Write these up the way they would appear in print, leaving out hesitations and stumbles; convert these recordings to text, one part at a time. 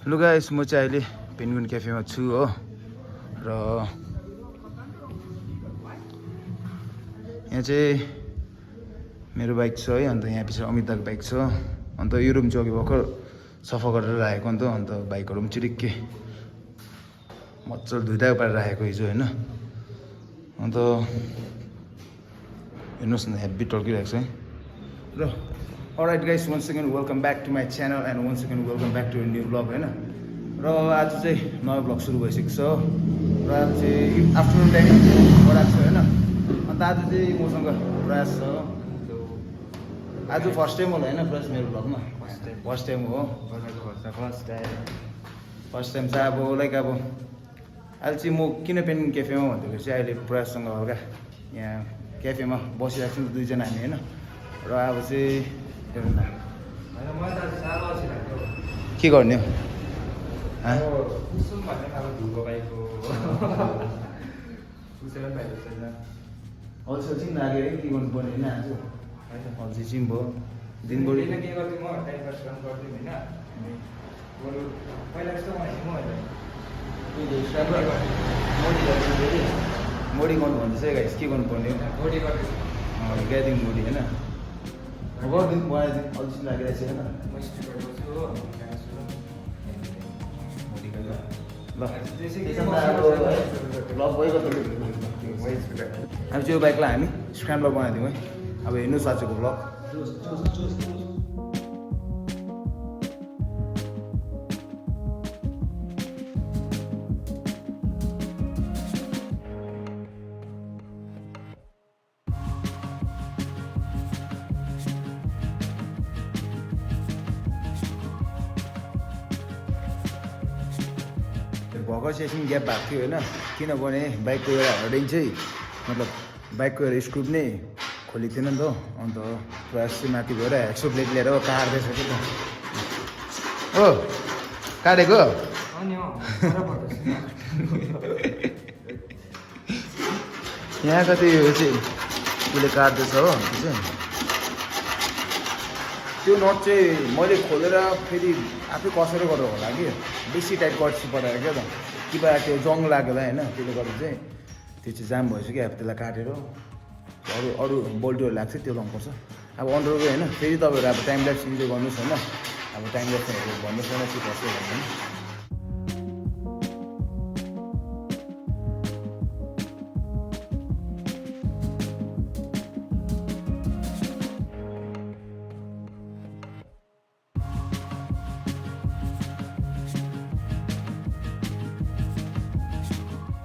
लु गाइस म चाहिँ अहिले पेन्गुइन क्याफेमा छु हो र यहाँ चाहिँ मेरो बाइक छ है अन्त यहाँ पछि अमित दाको बाइक छ अन्त यो रुम चाहिँ अघि भर्खर सफा गरेर राखेको अन्त बाइकहरू पनि चिरिक्कै मजाले धुइधा पारेर राखेको हिजो होइन अन्त हेर्नुहोस् न हेभी टल्किरहेको छ है र all right guys once again welcome back to my channel and once again welcome back to a new vlog हैन र आज चाहिँ नयाँ vlog सुरु भइसकेको छ र आज चाहिँ आफ्टरनुन टाइम गराएको छ हैन अन्त आज चाहिँ मसँग प्रयास छ आज फर्स्ट टाइम होला हैन प्रयास मेरो vlogमा फर्स्ट टाइम हो फर्स्ट टाइम चाहिँ अब लाइक अब अहिले चाहिँ म किन पेन्गुइन क्याफेमा भन्दाखेरि चाहिँ अहिले प्रयाससँग हल्का यहाँ क्याफेमा बसिरहेको छु दुईजना हामी हैन र अब चाहिँ के गर्ने हो अल्छी चाहिँ लागेर के गर्नु पर्ने होइन आज अल्छी चाहिँ भयो दिनभरि मोडी गर्नु भन्दैछ गाइस के गर्नु पर्ने हो ग्यादिङ मोडी होइन गरिदिनु बनाइदिनु अल्छी लागिरहेको छ अब चाहिँ यो बाइकलाई हामी स्क्रैम्बलर बनाइदिउँ है अब हेर्नुहोस् आजको भ्लग भर्खर चाहिँ एकछिन ग्याप भएको थियो होइन किनभने बाइकको एउटा हर्डिङ चाहिँ मतलब बाइकको एउटा स्क्रुप नै खोलेको थिएन नि त अन्त प्रयास चाहिँ माथि गएर हेक्सो ब्लेड लिएर काट्दैछ कि त हो काटेको यहाँ कति यो चाहिँ उसले काट्दैछ हो त्यो नट चाहिँ मैले खोलेर फेरि आफै कसरी गरेर होला कि बेसी टाइट गर्छु पठाएर क्या त कि बा त्यो जङ लागेर होइन त्यसले गर्दा चाहिँ त्यो चाहिँ जाम भएछ कि अब त्यसलाई काटेर अरू अरू बोल्टहरू लाग्छ त्यो लाउनुपर्छ अब अन्डरको होइन फेरि तपाईँहरू अब टाइम ल्याप्स इन्जोय गर्नुहोस् होइन अब टाइम ल्याप्सहरू भन्नुहोस् न के गर्छ भन्नु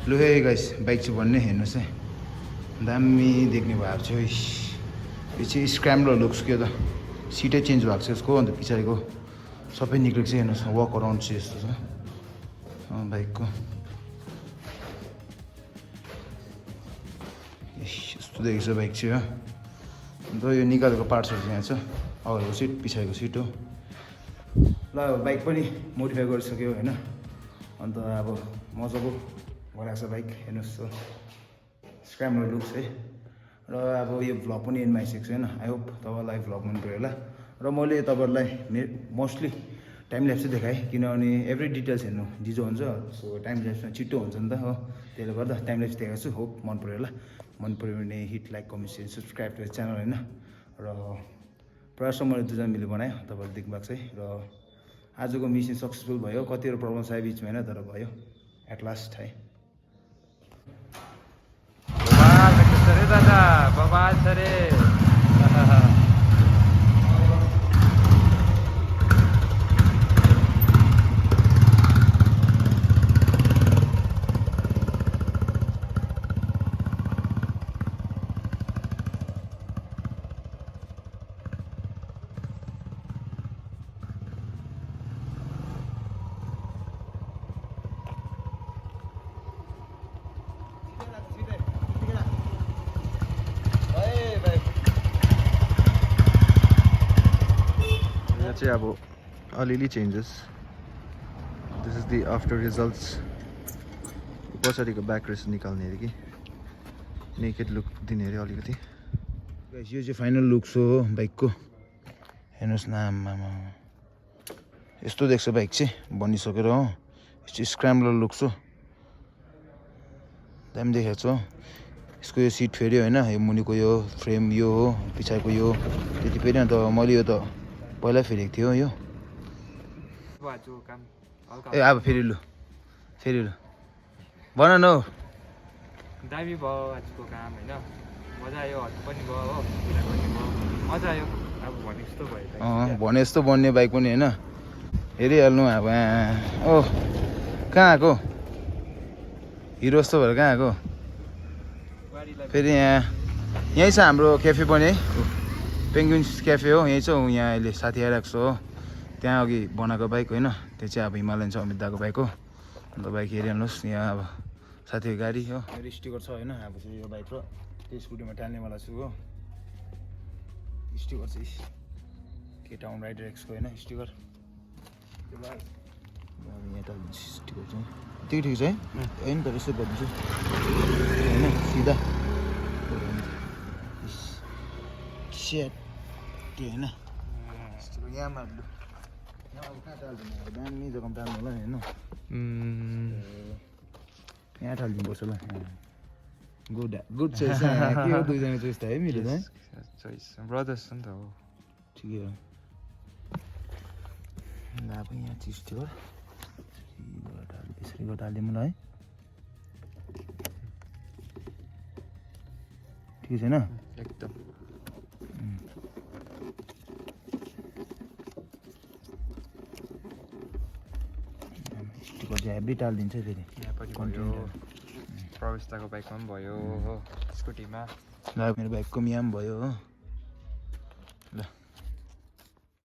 लु है गाइस बाइक चाहिँ भन्ने हेर्नुहोस् है दामी देख्ने भएको छ यो चाहिँ स्क्रैम्बलर लुक्स के त सिटै चेन्ज भएको छ यसको अन्त पछाडिको सबै निक्लेको छ हेर्नुहोस् वक अराउन्ड चाहिँ यस्तो छ बाइकको यस्तो देखेको छ बाइक चाहिँ हो अन्त यो निकालेको पार्ट्सहरू चाहिँ यहाँ छ अगाडिको सिट पछाडिको सिट हो ल बाइक पनि मोडिफाई गरिसक्यो होइन अन्त अब मजाको गराएको छ बाइक हेर्नुहोस् स्क्रैम्बलर लुक्स है र अब यो भ्लग पनि एन्डमा आइसकेको छ होइन आई होप तपाईँलाई भ्लग मन पऱ्यो होला र मैले तपाईँहरूलाई मोस्टली टाइम ल्याप्स चाहिँ देखाएँ किनभने एभ्री डिटेल्स हेर्नु जिजो हुन्छ सो टाइम ल्याप्समा छिटो हुन्छ नि त हो त्यसले गर्दा टाइम ल्याप्स देखाएको छु होप मन पऱ्यो होला मन पऱ्यो भने hit like comment share subscribe to channel होइन र प्रयासमा मैले दुईजना मिले बनाएँ तपाईँहरूले देख्नु भएको छ है र आजको मिसन सक्सेसफुल भयो कतिवटा प्रब्लम्स आयो बिचमा होइन तर भयो एट लास्ट है दादा बवाल छ रे अब अलिअलि changes this is the after results पछाडिको ब्याक रेस्ट निकाल्ने अरे कि नेकेड लुक दिने अरे अलिकति यो चाहिँ फाइनल लुक्स हो बाइकको हेर्नुहोस् न आमामा यस्तो देख्छ बाइक चाहिँ बनिसकेर हो यस्तो स्क्रैम्बलर लुक छ दामी देखेको छ यसको यो सिट फेरि होइन यो मुनिको यो फ्रेम यो हो पछाडिको यो त्यति फेरि अन्त मैले यो त पहिला फेरेको थियो यो ए अब फेरि लु भन न हौ दामी भयो आजको काम होइन मजा आयो हट पनि भयो हो कुरा पनि भयो मजा आयो अब भने जस्तो भयो भने जस्तो बन्ने बाइक पनि होइन हेरिहाल्नु अब ओ कहाँ आएको हिरो जस्तो भएर कहाँ आएको फेरि यहीँ छ हाम्रो क्याफे पनि है पेङ्गुइन्स क्याफे हो यहीँ छ यहाँ अहिले साथी आइरहेको छ हो त्यहाँ अघि बनाएको बाइक होइन त्यो चाहिँ अब हिमालयन छ अमित दाको बाइक हो अन्त बाइक हेरिहाल्नुहोस् यहाँ अब साथीको गाडी हो मेरो स्टिकर छ होइन अब चाहिँ यो बाइक र त्यो स्कुटीमा टाल्नेवाला छु हो स्टिकर चाहिँ के टाउन राइडर एक्सको होइन स्टिकर यहाँ टालिदिन्छु स्टिकर चाहिँ ठिक ठिक छ है होइन तर यसो गरिदिन्छु होइन सिधा त्यो होइन यहाँ मार्लु यहाँ अब कहाँ टालिदिनु अब दामी जग्गामा टाल्नु होला नि होइन यहाँ टालिदिनुपर्छ ल गुड चोइस के हो दुईजना चोइस त है मिल्यो त चोइस ब्रदर्स नि त हो ठिकै हो ल अब यहाँ चिज थियो यसरी गर्दा हालिदिउँ ल है ठिकै छैन एकदम स्टिकर चाहिँ हेभी टालिदिन्छ फेरि यहाँ पनि भयो प्रवेशताको बाइकमा पनि भयो हो स्कुटीमा मेरो बाइकको यहाँ पनि भयो हो